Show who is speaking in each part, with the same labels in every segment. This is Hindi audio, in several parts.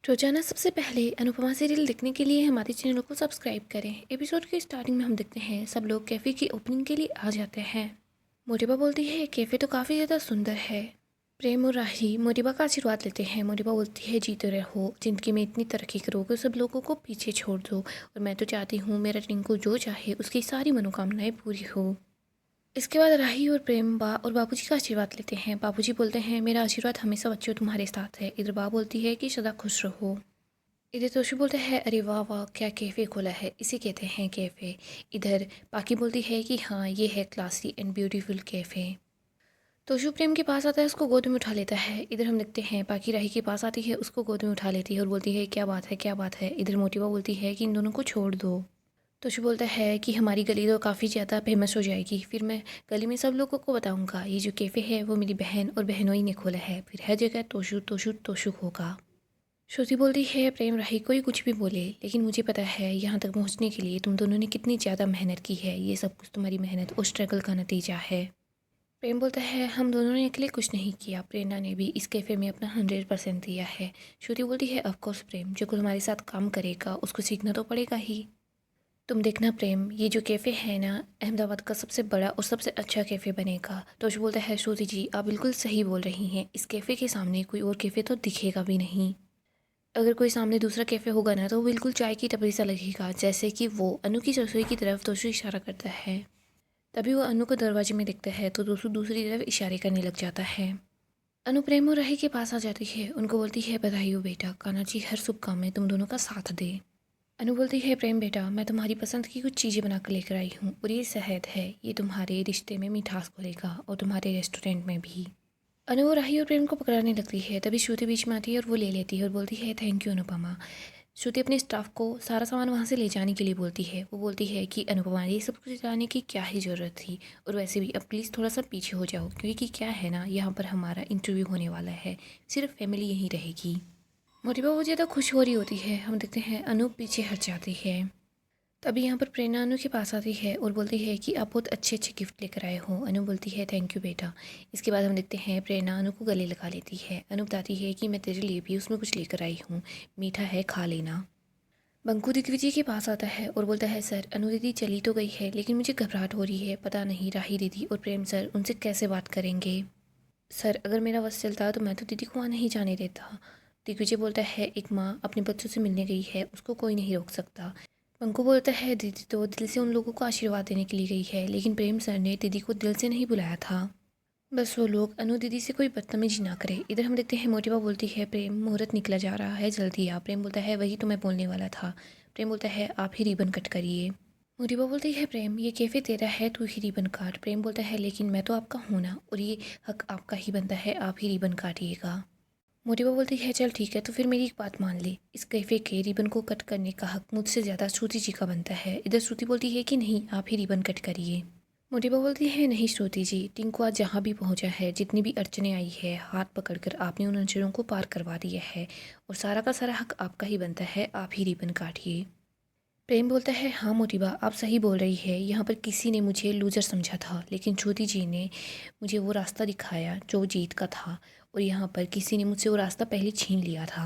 Speaker 1: रोजाना सबसे पहले अनुपमा सीरियल देखने के लिए हमारे चैनल को सब्सक्राइब करें। एपिसोड की स्टार्टिंग में हम देखते हैं सब लोग कैफ़े की ओपनिंग के लिए आ जाते हैं। मोटिबा बोलती है कैफ़े तो काफ़ी ज़्यादा सुंदर है। प्रेम और राही मोटिबा का आशीर्वाद लेते हैं। मोटिबा बोलती है जीते रहो, ज़िंदगी में इतनी तरक्की करोगे, सब लोगों को पीछे छोड़ दो और मैं तो चाहती हूँ मेरा टिंकू जो चाहे उसकी सारी मनोकामनाएं पूरी हो। इसके बाद राही और प्रेम बा और बाबूजी का आशीर्वाद लेते हैं। बाबूजी बोलते हैं मेरा आशीर्वाद हमेशा बच्चों तुम्हारे साथ है। इधर बा बोलती है कि सदा खुश रहो। इधर तोशु बोलता है अरे वाह वाह क्या कैफ़े खोला है, इसे कहते हैं कैफ़े। इधर पाकी बोलती है कि हाँ ये है classy and beautiful café. Toshu Prem के पास आता है, उसको गोद में उठा लेता है। इधर हम देखते हैं पाकी राही के पास आती है, उसको गोद में उठा लेती है और बोलती है क्या बात है क्या बात है। इधर मोटिवा बोलती है कि इन दोनों को छोड़ दो। तोशु बोलता है कि हमारी गली तो काफ़ी ज़्यादा फेमस हो जाएगी, फिर मैं गली में सब लोगों को बताऊंगा ये जो कैफ़े है वो मेरी बहन और बहनोई ने खोला है, फिर हर जगह तोशु तोशु तोशु होगा। श्रुति बोलती है प्रेम राही कोई कुछ भी बोले लेकिन मुझे पता है यहाँ तक पहुँचने के लिए तुम दोनों ने कितनी ज़्यादा मेहनत की है, ये सब कुछ तुम्हारी मेहनत और स्ट्रगल का नतीजा है। प्रेम बोलता है हम दोनों ने अकेले कुछ नहीं किया, प्रेरणा ने भी इस कैफ़े में अपना 100% दिया है। श्रुति बोलती है ऑफकोर्स प्रेम, जो कोई हमारे साथ काम करेगा उसको सीखना तो पड़ेगा ही। तुम देखना प्रेम, ये जो कैफ़े है ना अहमदाबाद का सबसे बड़ा और सबसे अच्छा कैफ़े बनेगा। तो जो बोलता है श्रुति जी आप बिल्कुल सही बोल रही हैं, इस कैफ़े के सामने कोई और कैफ़े तो दिखेगा भी नहीं। अगर कोई सामने दूसरा कैफ़े होगा ना तो वो बिल्कुल चाय की टपरी सा लगेगा, जैसे कि वो अनु की रसोई की तरफ तोशु इशारा करता है। तभी वो अनु को दरवाजे में देखता है तो तोशु दूसरी तरफ इशारे करने लग जाता है। अनु प्रेम और राही के पास आ जाती है, उनको बोलती है बधाई हो बेटा, कान्हा जी हर शुभ काम में तुम दोनों का साथ दे। अनु बोलती है प्रेम बेटा मैं तुम्हारी पसंद की कुछ चीज़ें बना कर लेकर आई हूँ और ये शहद है, ये तुम्हारे रिश्ते में मिठास घोलेगा और तुम्हारे रेस्टोरेंट में भी। अनु वो राही और प्रेम को पकड़ाने लगती है, तभी श्रुति बीच में आती है और वो ले लेती है और बोलती है थैंक यू अनुपमा। श्रुति अपने स्टाफ को सारा सामान वहाँ से ले जाने के लिए बोलती है। वो बोलती है कि अनुपमा ये सब कुछ लाने की क्या ही ज़रूरत थी, और वैसे भी अब प्लीज़ थोड़ा सा पीछे हो जाओ क्योंकि क्या है ना यहाँ पर हमारा इंटरव्यू होने वाला है, सिर्फ फैमिली यहीं रहेगी। मोटिवा वो ज़्यादा खुश हो रही होती है, हम देखते हैं अनु पीछे हट जाती है। तभी यहाँ पर प्रेरणा अनु के पास आती है और बोलती है कि आप बहुत अच्छे अच्छे गिफ्ट लेकर आए हो। अनु बोलती है थैंक यू बेटा। इसके बाद हम देखते हैं प्रेरणा अनु को गले लगा लेती है। अनु बताती है कि मैं तेरे लिए भी उसमें कुछ लेकर आई हूँ, मीठा है खा लेना। बंकू दिग्विजय के पास आता है और बोलता है सर अनु दीदी चली तो गई है लेकिन मुझे घबराहट हो रही है, पता नहीं राही दीदी और प्रेम सर उनसे कैसे बात करेंगे। सर अगर मेरा वश चलता तो मैं तो दीदी को वहाँ नहीं जाने देता। दिग्विजय बोलता है एक माँ अपने बच्चों से मिलने गई है, उसको कोई नहीं रोक सकता। पंकु बोलता है दीदी तो दिल से उन लोगों को आशीर्वाद देने के लिए गई है, लेकिन प्रेम सर ने दीदी को दिल से नहीं बुलाया था। बस वो लोग अनु दीदी से कोई बदतमीजी ना करे। इधर हम देखते हैं मोटिवा बोलती है प्रेम मुहूर्त निकला जा रहा है जल्दी आ। प्रेम बोलता है वही तो मैं बोलने वाला था। प्रेम बोलता है आप ही रिबन कट करिए। मोटिवा बोलती है प्रेम ये कैफ़े तेरा है, तू ही रिबन काट। प्रेम बोलता है लेकिन मैं तो आपका हूँ ना, और ये हक आपका ही बनता है, आप ही रिबन काटिएगा। मोटिवा बोलती है चल ठीक है तो फिर मेरी एक बात मान ले, इस कैफ़े के रिबन को कट करने का हक मुझसे ज़्यादा श्रुति जी का बनता है। इधर श्रुति बोलती है कि नहीं आप ही रिबन कट करिए। मोटिवा बोलती है नहीं श्रुति जी, टिंकू आज जहाँ भी पहुँचा है, जितनी भी अड़चने आई है, हाथ पकड़कर आपने उन अड़चनों को पार करवा दिया है और सारा का सारा हक आपका ही बनता है, आप ही रिबन काटिए। प्रेम बोलता है हाँ मोटिवा आप सही बोल रही है, यहाँ पर किसी ने मुझे लूज़र समझा था लेकिन श्रुति जी ने मुझे वो रास्ता दिखाया जो जीत का था, और यहाँ पर किसी ने मुझसे वो रास्ता पहले छीन लिया था।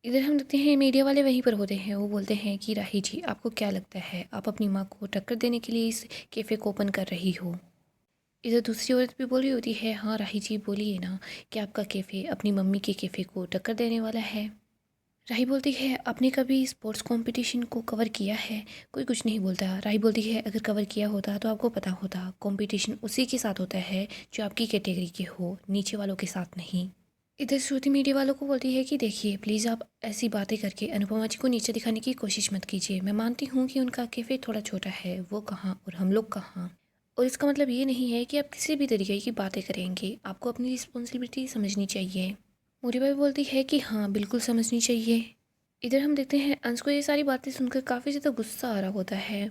Speaker 1: इधर हम देखते हैं मीडिया वाले वहीं पर होते हैं। वो बोलते हैं कि राही जी आपको क्या लगता है आप अपनी माँ को टक्कर देने के लिए इस कैफ़े को ओपन कर रही हो। इधर दूसरी औरत भी बोल रही होती है हाँ राही जी बोलिए ना, कि आपका कैफ़े अपनी मम्मी के कैफ़े को टक्कर देने वाला है। राही बोलती है आपने कभी स्पोर्ट्स कंपटीशन को कवर किया है। कोई कुछ नहीं बोलता। राही बोलती है अगर कवर किया होता तो आपको पता होता कंपटीशन उसी के साथ होता है जो आपकी कैटेगरी के हो, नीचे वालों के साथ नहीं। इधर श्रुति मीडिया वालों को बोलती है कि देखिए प्लीज़ आप ऐसी बातें करके अनुपमा जी को नीचे दिखाने की कोशिश मत कीजिए। मैं मानती हूँ कि उनका कैफ़े थोड़ा छोटा है, वो कहाँ और हम लोग कहाँ, और इसका मतलब ये नहीं है कि आप किसी भी तरीके की बातें करेंगे। आपको अपनी रिस्पॉन्सिबिलिटी समझनी चाहिए। मोटी भाभी बोलती है कि हाँ बिल्कुल समझनी चाहिए। इधर हम देखते हैं अंश को ये सारी बातें सुनकर काफ़ी ज़्यादा गुस्सा आ रहा होता है।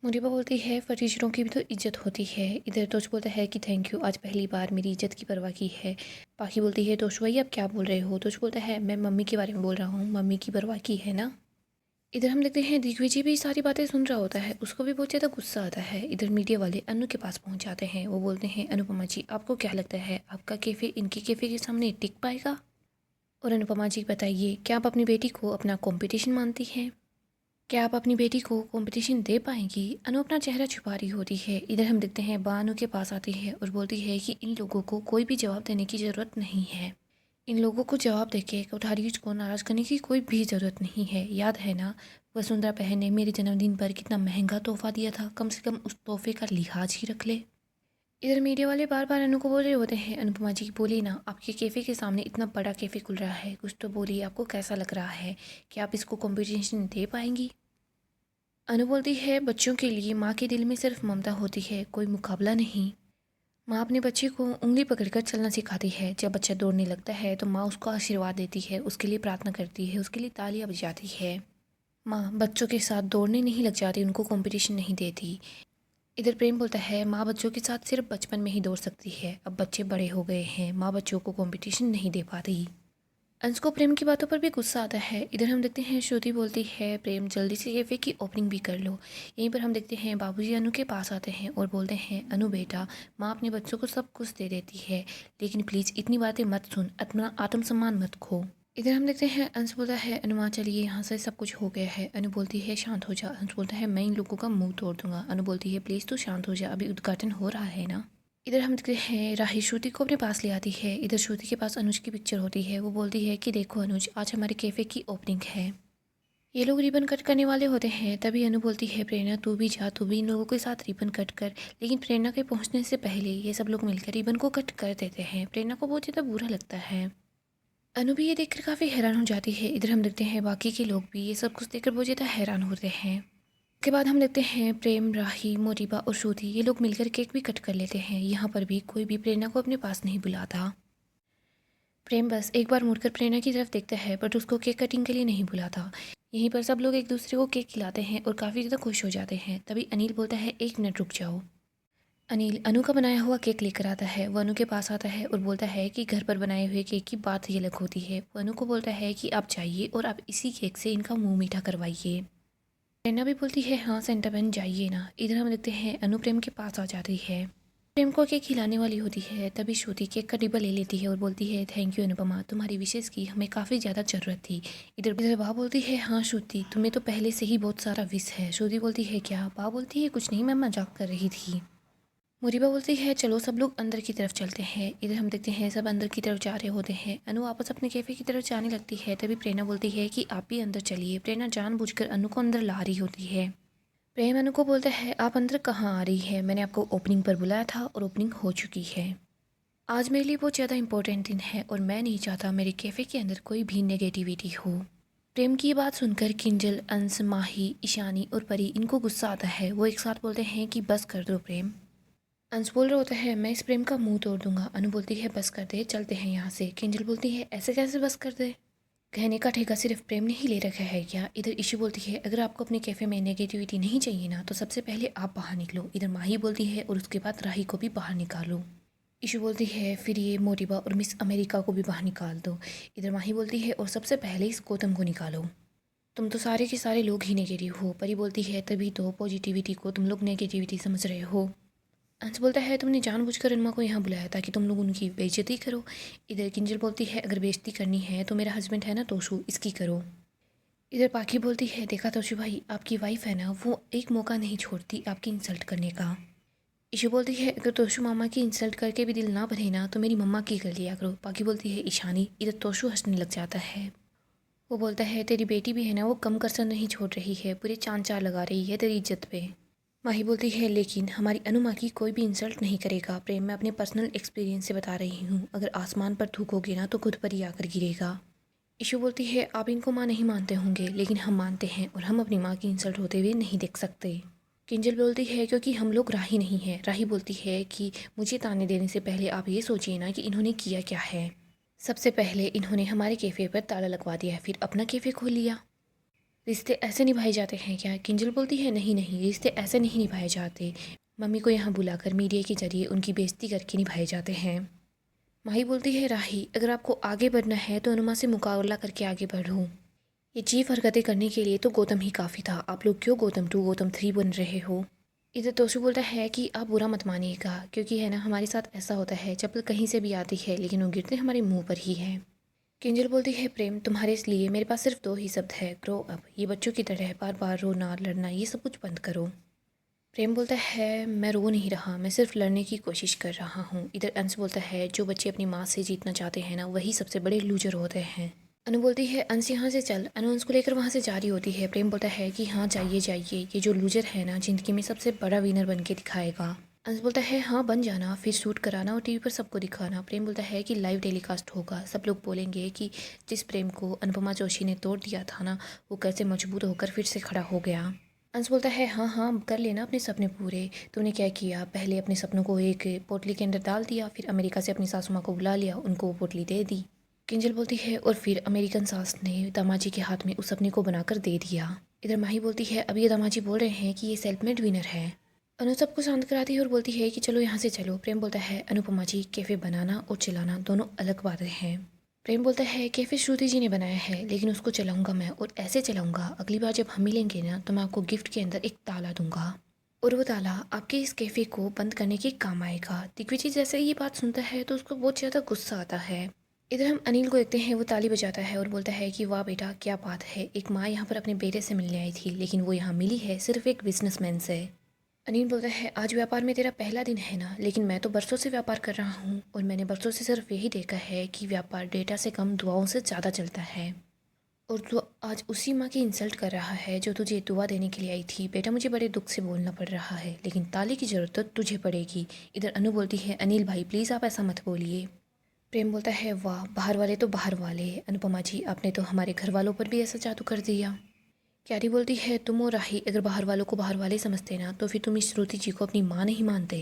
Speaker 1: मुरीबा बोलती है फटीचरों की भी तो इज्जत होती है। इधर तोश बोलता है कि थैंक यू, आज पहली बार मेरी इज्जत की परवाह की है। पाखी बोलती है तोश भाई आप क्या बोल रहे हो। तोश बोलता है मैं मम्मी के बारे में बोल रहा हूँ, मम्मी की परवाह की है ना। इधर हम देखते हैं दिग्विजय भी सारी बातें सुन रहा होता है, उसको भी बहुत ज़्यादा गुस्सा आता है। इधर मीडिया वाले अनु के पास पहुँच जाते हैं। वो बोलते हैं अनुपमा जी आपको क्या लगता है आपका कैफ़े इनके कैफ़े के सामने टिक पाएगा। और अनुपमा जी बताइए, क्या आप अपनी बेटी को अपना कंपटीशन मानती हैं? क्या आप अपनी बेटी को कंपटीशन दे पाएंगी? अनु अपना चेहरा छुपा रही होती है। इधर हम देखते हैं बा अनु के पास आती है और बोलती है कि इन लोगों को कोई भी जवाब देने की ज़रूरत नहीं है। इन लोगों को जवाब देके कोठारियों को नाराज़ करने की कोई भी ज़रूरत नहीं है। याद है ना, वसुंधरा बहन ने मेरे जन्मदिन पर कितना महंगा तोहफा दिया था, कम से कम उस तोहफे का लिहाज ही रख ले। इधर मीडिया वाले बार बार अनु को बोल रहे होते हैं, अनुपमा जी बोलिए ना, आपके कैफ़े के सामने इतना बड़ा कैफ़े खुल रहा है, कुछ तो बोलिए, आपको कैसा लग रहा है? क्या आप इसको कंपटीशन दे पाएंगी? अनु बोलती है, बच्चों के लिए माँ के दिल में सिर्फ ममता होती है, कोई मुकाबला नहीं। माँ अपने बच्चे को उंगली पकड़कर चलना सिखाती है। जब बच्चा दौड़ने लगता है तो माँ उसको आशीर्वाद देती है, उसके लिए प्रार्थना करती है, उसके लिए तालियां बजाती है। माँ बच्चों के साथ दौड़ने नहीं लग जाती, उनको कंपटीशन नहीं देती। इधर प्रेम बोलता है, माँ बच्चों के साथ सिर्फ बचपन में ही दौड़ सकती है, अब बच्चे बड़े हो गए हैं, माँ बच्चों को कंपटीशन नहीं दे पाती। अंश को प्रेम की बातों पर भी गुस्सा आता है। इधर हम देखते हैं श्रुति बोलती है, प्रेम जल्दी से कैफ़े की ओपनिंग भी कर लो। यहीं पर हम देखते हैं बाबूजी अनु के पास आते हैं और बोलते हैं, अनु बेटा, माँ अपने बच्चों को सब कुछ दे देती है, लेकिन प्लीज़ इतनी बातें मत सुन, अपना आत्मसम्मान मत खो। इधर हम देखते हैं अंश बोलता है, अनु माँ चलिए यहाँ से, सब कुछ हो गया है। अनु बोलती है, शांत हो जा। अंश बोलता है, मैं इन लोगों का मुंह तोड़ दूंगा। अनु बोलती है, प्लीज़ तू शांत हो जा, अभी उद्घाटन हो रहा है ना। इधर हम देखते हैं राही श्रुति को अपने पास ले आती है। इधर श्रुति के पास अनुज की पिक्चर होती है। वो बोलती है कि देखो अनुज, आज हमारे कैफ़े की ओपनिंग है। ये लोग रिबन कट करने वाले होते हैं। तभी अनु बोलती है, प्रेरणा तू भी जा, तू भी इन लोगों के साथ रिबन कट कर। लेकिन प्रेरणा के पहुंचने से पहले ये सब लोग मिलकर रिबन को कट कर देते हैं। प्रेरणा को बहुत ज़्यादा बुरा लगता है। अनु भी ये देखकर काफ़ी हैरान हो जाती है। इधर हम देखते हैं बाकी के लोग भी ये सब कुछ देखकर बहुत ज़्यादा हैरान होते हैं। उसके बाद हम देखते हैं प्रेम, राही, मोटिबा और श्रुति ये लोग मिलकर केक भी कट कर लेते हैं। यहाँ पर भी कोई भी प्रेरणा को अपने पास नहीं बुलाता। प्रेम बस एक बार मुड़कर प्रेरणा की तरफ देखता है, बट उसको केक कटिंग के लिए नहीं बुलाता। यहीं पर सब लोग एक दूसरे को केक खिलाते हैं और काफ़ी ज़्यादा खुश हो जाते हैं। तभी अनिल बोलता है, एक मिनट रुक जाओ। अनिल अनु का बनाया हुआ केक लेकर आता है। वो अनु के पास आता है और बोलता है कि घर पर बनाए हुए केक की बात ही अलग होती है। वो अनु को बोलता है कि आप जाइए और आप इसी केक से इनका मुंह मीठा करवाइए। प्रेरणा भी बोलती है, हाँ सेंटा बहन जाइए ना। इधर हम देखते हैं अनु प्रेम के पास आ जाती है। प्रेम को केक खिलाने वाली होती है। तभी श्रुति केक का डिब्बा ले लेती है और बोलती है, थैंक यू अनुपमा, तुम्हारी विशेष की हमें काफ़ी ज़्यादा ज़रूरत थी। इधर इधर बा बोलती है, हाँ श्रुति, तुम्हें तो पहले से ही बहुत सारा विश है। श्रुति बोलती है, क्या? बा बोलती है, कुछ नहीं, मैं मजाक कर रही थी। मुरीबा बोलती है, चलो सब लोग अंदर की तरफ चलते हैं। इधर हम देखते हैं सब अंदर की तरफ जा रहे होते हैं। अनु वापस अपने कैफ़े की तरफ जाने लगती है। तभी प्रेरणा बोलती है कि आप भी अंदर चलिए। प्रेरणा जानबूझकर अनु को अंदर ला रही होती है। प्रेम अनु को बोलता है, आप अंदर कहाँ आ रही है? मैंने आपको ओपनिंग पर बुलाया था और ओपनिंग हो चुकी है। आज मेरे लिए बहुत ज़्यादा इंपॉर्टेंट दिन है और मैं नहीं चाहता मेरे कैफ़े के अंदर कोई भी नेगेटिविटी हो। प्रेम की बात सुनकर किंजल, अंश, माही, ईशानी और परी इनको गुस्सा आता है। वो एक साथ बोलते हैं कि बस कर दो प्रेम। अंश बोल रहा होता है, मैं इस प्रेम का मुंह तोड़ दूंगा। अनु बोलती है, बस कर दे, चलते हैं यहाँ से। किंजल बोलती है, ऐसे कैसे बस कर दे? कहने का ठेका सिर्फ प्रेम ने ही ले रखा है क्या? इधर ईशू बोलती है, अगर आपको अपने कैफ़े में नेगेटिविटी नहीं चाहिए ना, तो सबसे पहले आप बाहर निकलो। इधर माही बोलती है, और उसके बाद राही को भी बाहर निकालो। ईशू बोलती है, फिर ये मोटिबा और मिस अमेरिका को भी बाहर निकाल दो। इधर माही बोलती है, और सबसे पहले इस गौतम को निकालो। तुम तो सारे के सारे लोग ही नेगेटिव हो। परी बोलती है, तभी तो पॉजिटिविटी को तुम लोग नेगेटिविटी समझ रहे हो। अंश बोलता है, तुमने जानबूझकर अनमा को यहाँ बुलाया ताकि तुम लोग उनकी बेइज्जती करो। इधर किंजल बोलती है, अगर बेइज्जती करनी है तो मेरा हस्बैंड है ना तोशु, इसकी करो। इधर पाखी बोलती है, देखा तोशु भाई, आपकी वाइफ है ना, वो एक मौका नहीं छोड़ती आपकी इंसल्ट करने का। ईशू बोलती है, अगर तोशु मामा की इंसल्ट करके भी दिल ना भरे ना, तो मेरी मम्मा की कर लिया करो। पाखी बोलती है, ईशानी। इधर तोशु हंसने लग जाता है। वो बोलता है, तेरी बेटी भी है ना, वो कम कसर नहीं छोड़ रही है, पूरे चांद चार लगा रही है तेरी इज्जत पे। माही बोलती है, लेकिन हमारी अनुमा की कोई भी इंसल्ट नहीं करेगा। प्रेम, मैं अपने पर्सनल एक्सपीरियंस से बता रही हूँ, अगर आसमान पर थूकोगे ना तो खुद पर ही आकर गिरेगा। ईशू बोलती है, आप इनको माँ नहीं मानते होंगे, लेकिन हम मानते हैं और हम अपनी माँ की इंसल्ट होते हुए नहीं देख सकते। किंजल बोलती है, क्योंकि हम लोग राही नहीं हैं। राही बोलती है कि मुझे ताने देने से पहले आप ये सोचिए ना कि इन्होंने किया क्या है। सबसे पहले इन्होंने हमारे कैफ़े पर ताला लगवा दिया, फिर अपना कैफ़े खोल लिया। रिश्ते ऐसे निभाए जाते हैं क्या? किंजल बोलती है, नहीं नहीं, रिश्ते ऐसे नहीं निभाए जाते। मम्मी को यहाँ बुलाकर मीडिया के जरिए उनकी बेइज्जती करके निभाए जाते हैं। माही बोलती है, राही, अगर आपको आगे बढ़ना है तो अनुमा से मुकाबला करके आगे बढ़ो। ये चीफ हरकतें करने के लिए तो गौतम ही काफ़ी था, आप लोग क्यों गौतम 2 गौतम 3 बन रहे हो? इधर तोशु बोलता है कि आप बुरा मत मानिएगा, क्योंकि है ना, हमारे साथ ऐसा होता है, चप्पल कहीं से भी आती है लेकिन वो गिरते हमारे मुँह पर ही है। किंजल बोलती है प्रेम तुम्हारे लिए मेरे पास सिर्फ दो ही शब्द है, ग्रो अप। ये बच्चों की तरह बार बार रोना लड़ना ये सब कुछ बंद करो। प्रेम बोलता है मैं रो नहीं रहा, मैं सिर्फ लड़ने की कोशिश कर रहा हूँ। इधर अंश बोलता है जो बच्चे अपनी माँ से जीतना चाहते हैं ना वही सबसे बड़े लूजर होते हैं। अनु बोलती है अंश यहाँ से चल। अनु अंश को लेकर वहाँ से जा रही होती है। प्रेम बोलता है कि हाँ जाइए जाइए, ये जो लूजर है ना ज़िंदगी में सबसे बड़ा विनर बन के दिखाएगा। अंश बोलता है हाँ बन जाना, फिर शूट कराना और टीवी पर सबको दिखाना। प्रेम बोलता है कि लाइव टेलीकास्ट होगा, सब लोग बोलेंगे कि जिस प्रेम को अनुपमा जोशी ने तोड़ दिया था ना वो कैसे मजबूत होकर फिर से खड़ा हो गया। अंश बोलता है हाँ हाँ कर लेना अपने सपने पूरे। तूने क्या किया, पहले अपने सपनों को एक पोटली के अंदर डाल दिया, फिर अमेरिका से अपनी सासू माँ को बुला लिया, उनको वो पोटली दे दी। किंजल बोलती है और फिर अमेरिकन सास ने दामाजी के हाथ में उस सपने को बनाकर दे दिया। इधर माही बोलती है अब ये दामाजी बोल रहे हैं कि ये सेल्फ मेड विनर है। अनु सबको शांत कराती है और बोलती है कि चलो यहाँ से चलो। प्रेम बोलता है अनुपमा जी कैफ़े बनाना और चलाना दोनों अलग बातें हैं। प्रेम बोलता है कैफ़े श्रुति जी ने बनाया है लेकिन उसको चलाऊंगा मैं, और ऐसे चलाऊंगा अगली बार जब हम मिलेंगे ना तो मैं आपको गिफ्ट के अंदर एक ताला दूंगा और वो ताला आपके इस कैफ़े को बंद करने के काम आएगा। दिग्विजय जैसे ये बात सुनता है तो उसको बहुत ज़्यादा गुस्सा आता है। इधर हम अनिल को देखते हैं, वो ताली बजाता है और बोलता है कि वाह बेटा क्या बात है, एक माँ यहाँ पर अपने बेटे से मिलने आई थी लेकिन वो यहाँ मिली है सिर्फ एक बिजनेसमैन से। अनिल बोलता है आज व्यापार में तेरा पहला दिन है ना, लेकिन मैं तो बरसों से व्यापार कर रहा हूँ और मैंने बरसों से सिर्फ यही देखा है कि व्यापार डेटा से कम दुआओं से ज़्यादा चलता है। और तू आज उसी माँ की इंसल्ट कर रहा है जो तुझे दुआ देने के लिए आई थी। बेटा मुझे बड़े दुख से बोलना पड़ रहा है लेकिन ताली की ज़रूरत तो तुझे पड़ेगी। इधर अनु बोलती है अनिल भाई प्लीज़ आप ऐसा मत बोलिए। प्रेम बोलता है वाह बाहर वाले तो बाहर वाले, अनुपमा जी आपने तो हमारे घर वालों पर भी ऐसा जादू कर दिया। क्यारी बोलती है तुम और राही अगर बाहर वालों को बाहर वाले समझते ना तो फिर तुम इस श्रुति जी को अपनी माँ नहीं मानते।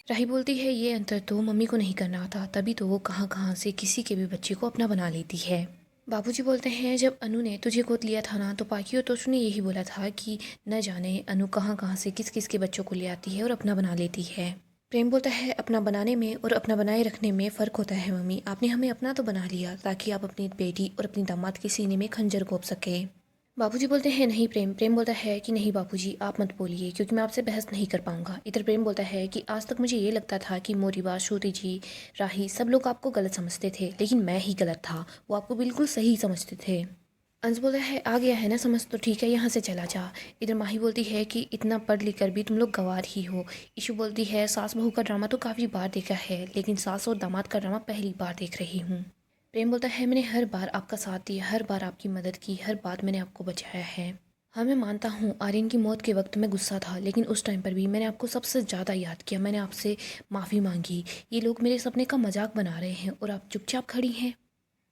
Speaker 1: राही बोलती है ये अंतर तो मम्मी को नहीं करना था, तभी तो वो कहाँ कहाँ से किसी के भी बच्चे को अपना बना लेती है। बाबूजी बोलते हैं जब अनु ने तुझे गोद लिया था ना तो पाकी और तोशु ने यही बोला था कि न जाने अनु कहाँ कहाँ से किस किस के बच्चों को ले आती है और अपना बना लेती है। प्रेम बोलता है अपना बनाने में और अपना बनाए रखने में फ़र्क होता है मम्मी, आपने हमें अपना तो बना लिया ताकि आप अपनी बेटी और अपनी दामाद के सीने में खंजर घोंप सकें। बाबूजी बोलते हैं नहीं प्रेम। प्रेम बोलता है कि नहीं बाबूजी आप मत बोलिए क्योंकि मैं आपसे बहस नहीं कर पाऊंगा। इधर प्रेम बोलता है कि आज तक मुझे ये लगता था कि मोरीबा श्रुति जी राही सब लोग आपको गलत समझते थे लेकिन मैं ही गलत था, वो आपको बिल्कुल सही समझते थे। अंश बोलता है आ गया है ना समझ तो ठीक है यहाँ से चला जा। इधर माही बोलती है कि इतना पढ़ लिख कर भी तुम लोग गंवार ही हो। ईशु बोलती है सास बहू का ड्रामा तो काफ़ी बार देखा है लेकिन सास और दामाद का ड्रामा पहली बार देख रही हूँ। प्रेम बोलता है मैंने हर बार आपका साथ दिया, हर बार आपकी मदद की, हर बात मैंने आपको बचाया है। हाँ मैं मानता हूँ आर्यन की मौत के वक्त मैं गुस्सा था लेकिन उस टाइम पर भी मैंने आपको सबसे ज़्यादा याद किया, मैंने आपसे माफ़ी मांगी। ये लोग मेरे सपने का मजाक बना रहे हैं और आप चुपचाप खड़ी हैं।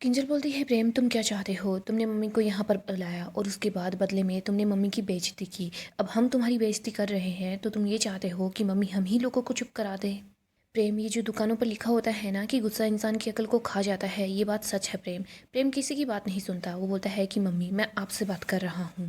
Speaker 1: किंजल बोलती है प्रेम तुम क्या चाहते हो, तुमने मम्मी को यहाँ पर बुलाया और उसके बाद बदले में तुमने मम्मी की बेइज्जती की। अब हम तुम्हारी बेइज्जती कर रहे हैं तो तुम ये चाहते हो कि मम्मी हम ही लोगों को चुप करा दे। प्रेम ये जो दुकानों पर लिखा होता है ना कि गुस्सा इंसान की अकल को खा जाता है, ये बात सच है प्रेम। प्रेम किसी की बात नहीं सुनता, वो बोलता है कि मम्मी मैं आपसे बात कर रहा हूँ।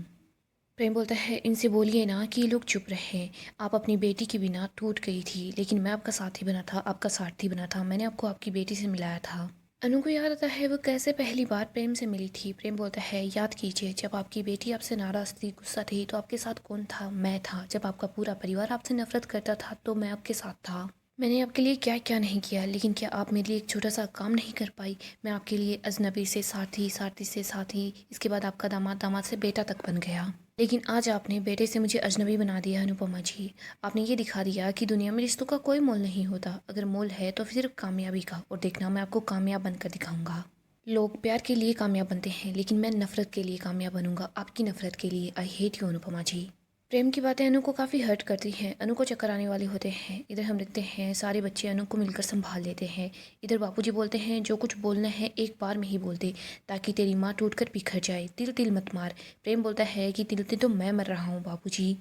Speaker 1: प्रेम बोलता है इनसे बोलिए ना कि ये लोग चुप रहे। आप अपनी बेटी के बिना टूट गई थी लेकिन मैं आपका साथी बना था, आपका सारथी बना था, मैंने आपको आपकी बेटी से मिलाया था। अनु को याद आता है वो कैसे पहली बार प्रेम से मिली थी। प्रेम बोलता है याद कीजिए जब आपकी बेटी आपसे नाराज़ थी, गुस्सा थी तो आपके साथ कौन था, मैं था। जब आपका पूरा परिवार आपसे नफरत करता था तो मैं आपके साथ था। मैंने आपके लिए क्या क्या नहीं किया लेकिन क्या आप मेरे लिए एक छोटा सा काम नहीं कर पाई। मैं आपके लिए अजनबी से साथी, साथी से साथी, इसके बाद आपका दामाद, दामाद से बेटा तक बन गया। लेकिन आज आपने बेटे से मुझे अजनबी बना दिया अनुपमा जी। आपने ये दिखा दिया कि दुनिया में रिश्तों का कोई मोल नहीं होता, अगर मोल है तो सिर्फ कामयाबी का, और देखना मैं आपको कामयाब बनकर दिखाऊंगा। लोग प्यार के लिए कामयाब बनते हैं लेकिन मैं नफरत के लिए कामयाब बनूंगा, आपकी नफरत के लिए। आई हेट यू अनुपमा जी। प्रेम की बातें अनु को काफ़ी हर्ट करती हैं, अनु को चक्कर आने वाले होते हैं। इधर हम देखते हैं सारे बच्चे अनु को मिलकर संभाल लेते हैं। इधर बापूजी बोलते हैं जो कुछ बोलना है एक बार में ही बोल दे ताकि तेरी माँ टूटकर बिखर जाए, तिल तिल मत मार। प्रेम बोलता है कि तिल तिल तो मैं मर रहा हूँ बापूजी।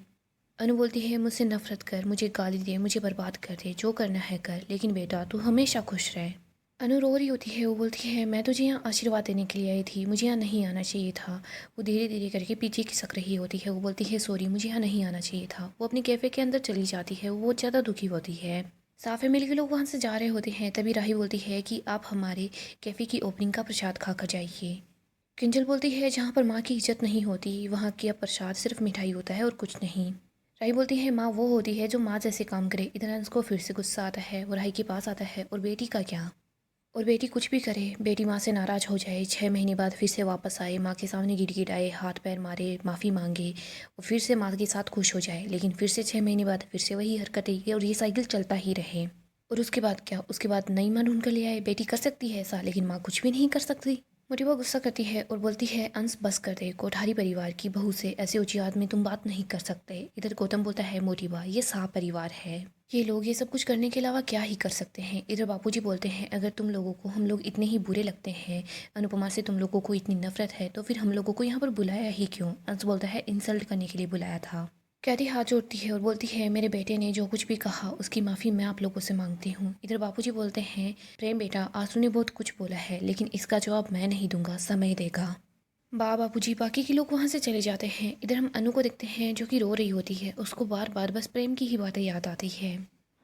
Speaker 1: अनु बोलती है मुझसे नफरत कर, मुझे गाली दे, मुझे बर्बाद कर दे, जो करना है कर, लेकिन बेटा तू हमेशा खुश रहे। अनु रो रही होती है, वो बोलती है मैं तुझे यहाँ आशीर्वाद देने के लिए आई थी, मुझे यहाँ नहीं आना चाहिए था। वो धीरे धीरे करके पीछे खिसक रही होती है, वो बोलती है सॉरी मुझे यहाँ नहीं आना चाहिए था। वो अपनी कैफ़े के अंदर चली जाती है, वो बहुत ज़्यादा दुखी होती है। साफे मिल के लोग वहाँ से जा रहे होते हैं, तभी राही बोलती है कि आप हमारे कैफ़े की ओपनिंग का प्रसाद खा कर जाइए। किंजल बोलती है जहाँ पर माँ की इज्जत नहीं होती वहाँ का प्रसाद सिर्फ मिठाई होता है और कुछ नहीं। राही बोलती है माँ वो होती है जो माँ जैसे काम करे। इधर अंश को फिर से गुस्सा आता है, वो राही के पास आता है और बेटी का क्या। और बेटी कुछ भी करे, बेटी माँ से नाराज़ हो जाए, 6 महीने बाद फिर से वापस आए, माँ के सामने गिड़गिड़ाए, हाथ पैर मारे, माफ़ी मांगे और फिर से माँ के साथ खुश हो जाए, लेकिन फिर से 6 महीने बाद फिर से वही हरकतें और ये साइकिल चलता ही रहे। और उसके बाद क्या, उसके बाद नई माँ ढूंढ कर ले आए। बेटी कर सकती है ऐसा, लेकिन माँ कुछ भी नहीं कर सकती। मोटिवा गुस्सा करती है और बोलती है, अंश बस कर दे, कोठारी परिवार की बहू से ऐसे ऊंची आवाज में तुम बात नहीं कर सकते। इधर गौतम बोलता है, मोटिवा ये सांप परिवार है, ये लोग ये सब कुछ करने के अलावा क्या ही कर सकते हैं। इधर बापूजी बोलते हैं, अगर तुम लोगों को हम लोग इतने ही बुरे लगते हैं, अनुपमा से तुम लोगों को इतनी नफरत है, तो फिर हम लोगों को यहाँ पर बुलाया ही क्यों। अंश बोलता है, इंसल्ट करने के लिए बुलाया था। कैदी हाथ जोड़ती है और बोलती है, मेरे बेटे ने जो कुछ भी कहा उसकी माफ़ी मैं आप लोगों से मांगती हूँ। इधर बापूजी बोलते हैं, प्रेम बेटा, आंसू ने बहुत कुछ बोला है, लेकिन इसका जवाब मैं नहीं दूंगा, समय देगा। बापूजी बाकी के लोग वहाँ से चले जाते हैं। इधर हम अनु को देखते हैं जो कि रो रही होती है, उसको बार बार बस प्रेम की ही बातें याद आती है।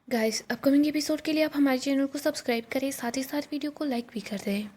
Speaker 1: गाइस, अपकमिंग एपिसोड के लिए आप हमारे चैनल को सब्सक्राइब करें, साथ ही साथ वीडियो को लाइक भी कर दें।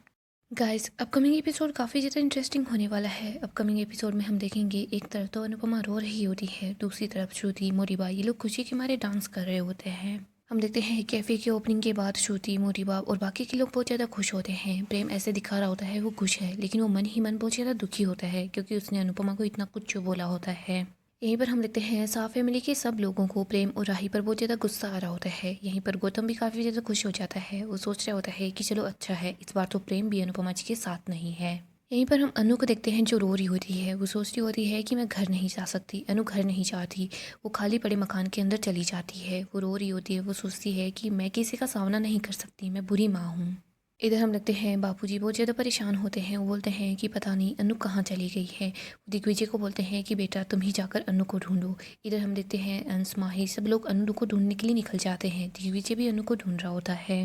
Speaker 1: गाइस, अपकमिंग एपिसोड काफ़ी ज़्यादा इंटरेस्टिंग होने वाला है। अपकमिंग एपिसोड में हम देखेंगे, एक तरफ तो अनुपमा रो रही होती है, दूसरी तरफ श्रुति, मोरिबा ये लोग खुशी के मारे डांस कर रहे होते हैं। हम देखते हैं कैफ़े की ओपनिंग के बाद श्रुति, मोरिबा और बाकी के लोग बहुत ज़्यादा खुश होते हैं। प्रेम ऐसे दिखा रहा होता है वो खुश है, लेकिन वो मन ही मन बहुत ज़्यादा दुखी होता है, क्योंकि उसने अनुपमा को इतना कुछ जो बोला होता है। यहीं पर हम देखते हैं सा फैमिली के सब लोगों को प्रेम और राही पर बहुत ज़्यादा गुस्सा आ रहा होता है। यहीं पर गौतम भी काफ़ी ज़्यादा खुश हो जाता है, वो सोच रहा होता है कि चलो अच्छा है, इस बार तो प्रेम भी अनुपमा जी के साथ नहीं है। यहीं पर हम अनु को देखते हैं जो रो रही होती है, वो सोच रही होती है कि मैं घर नहीं जा सकती। अनु घर नहीं चाहती, वो खाली पड़े मकान के अंदर चली जाती है। वो रो रही होती है, वो सोचती है कि मैं किसी का सामना नहीं कर सकती, मैं बुरी माँ हूँ। इधर हम देखते हैं बापूजी बहुत ज़्यादा परेशान होते हैं। वो बोलते हैं कि पता नहीं अनु कहाँ चली गई है। दिग्विजय को बोलते हैं कि बेटा तुम ही जाकर अनु को ढूंढो। इधर हम देखते हैं अंश, माही सब लोग अनु को ढूंढने के लिए निकल जाते हैं। दिग्विजय भी अनु को ढूंढ रहा होता है।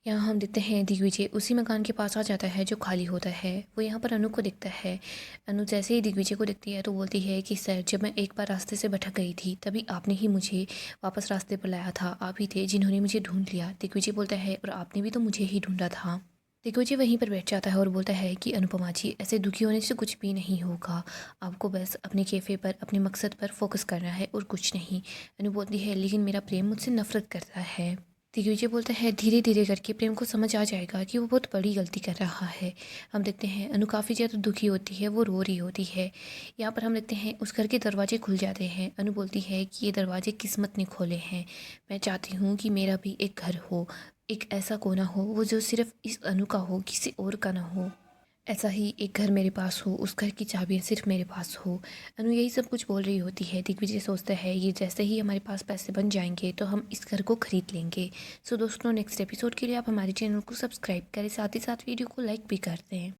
Speaker 1: यहाँ हम देखते हैं दिग्विजय उसी मकान के पास आ जाता है जो खाली होता है। वो यहाँ पर अनु को दिखता है। अनु जैसे ही दिग्विजय को दिखती है तो बोलती है कि सर, जब मैं एक बार रास्ते से भटक गई थी तभी आपने ही मुझे वापस रास्ते पर लाया था, आप ही थे जिन्होंने मुझे ढूंढ लिया। दिग्विजय बोलता है, और आपने भी तो मुझे ही ढूंढा था। दिग्विजय वहीं पर बैठ जाता है और बोलता है कि अनुपमा जी, ऐसे दुखी होने से कुछ भी नहीं होगा, आपको बस अपने कैफ़े पर, अपने मकसद पर फोकस करना है और कुछ नहीं। अनु बोलती है, लेकिन मेरा प्रेम मुझसे नफरत करता है। दिग्विजय बोलता है, धीरे धीरे करके प्रेम को समझ आ जाएगा कि वो बहुत बड़ी गलती कर रहा है। हम देखते हैं अनु काफ़ी ज़्यादा दुखी होती है, वो रो रही होती है। यहाँ पर हम देखते हैं उस घर के दरवाजे खुल जाते हैं। अनु बोलती है कि ये दरवाजे किस्मत ने खोले हैं, मैं चाहती हूँ कि मेरा भी एक घर हो, एक ऐसा कोना हो वो जो सिर्फ इस अनु का हो, किसी और का ना हो। ऐसा ही एक घर मेरे पास हो, उस घर की चाबियाँ सिर्फ मेरे पास हो। अनु यही सब कुछ बोल रही होती है। दिग्विजय सोचता है, ये जैसे ही हमारे पास पैसे बन जाएंगे तो हम इस घर को खरीद लेंगे। सो दोस्तों, नेक्स्ट एपिसोड के लिए आप हमारे चैनल को सब्सक्राइब करें, साथ ही साथ वीडियो को लाइक भी कर दें।